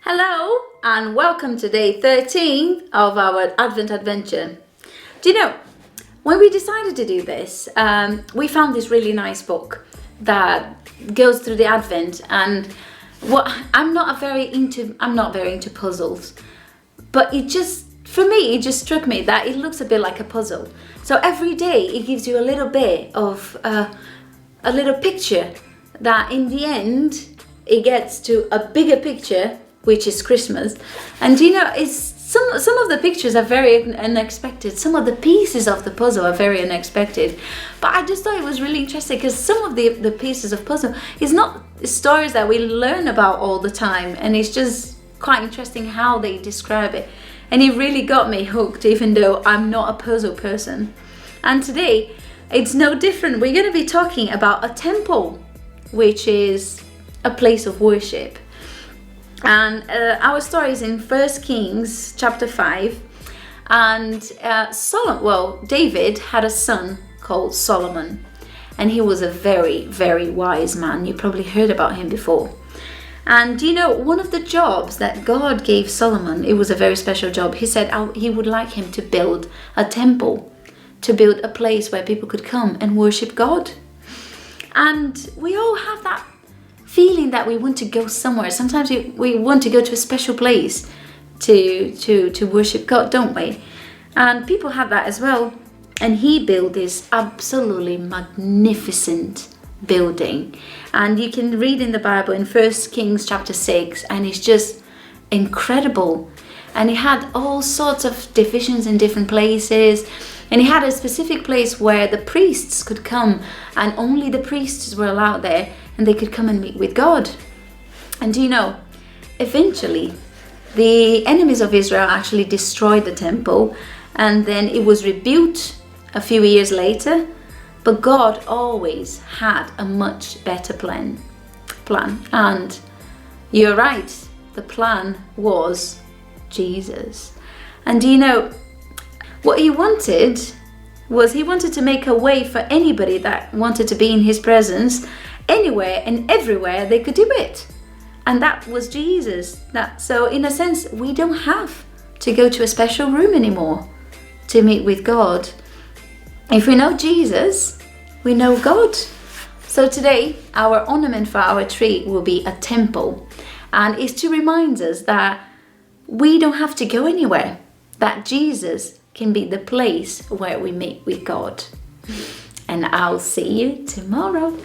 Hello and welcome to day 13 of our Advent adventure. Do you know, when we decided to do this, we found this really nice book that goes through the Advent, and I'm not very into puzzles, but for me it just struck me that it looks a bit like a puzzle. So every day it gives you a little bit of a little picture that in the end it gets to a bigger picture, which is Christmas. And it's some of the pictures are very unexpected. Some of the pieces of the puzzle are very unexpected. But I just thought it was really interesting because some of the pieces of puzzle is not stories that we learn about all the time, and it's just quite interesting how they describe it. And it really got me hooked, even though I'm not a puzzle person. And today it's no different. We're going to be talking about a temple, which is a place of worship. And our story is in 1 Kings chapter 5. And David had a son called Solomon. And he was a very, very wise man. You probably heard about him before. And one of the jobs that God gave Solomon, it was a very special job. He said he would like him to build a temple, to build a place where people could come and worship God. And we all have that feeling that we want to go somewhere. Sometimes we want to go to a special place to worship God, don't we? And people have that as well. And he built this absolutely magnificent building. And you can read in the Bible in 1 Kings chapter 6, and it's just incredible. And he had all sorts of divisions in different places. And he had a specific place where the priests could come, and only the priests were allowed there, and they could come and meet with God. And eventually the enemies of Israel actually destroyed the temple, and then it was rebuilt a few years later. But God always had a much better plan. And you're right, the plan was Jesus. And what he wanted was he wanted to make a way for anybody that wanted to be in his presence. Anywhere and everywhere they could do it. And that was Jesus. So in a sense, we don't have to go to a special room anymore to meet with God. If we know Jesus, we know God. So today, our ornament for our tree will be a temple. And it's to remind us that we don't have to go anywhere. That Jesus can be the place where we meet with God. And I'll see you tomorrow.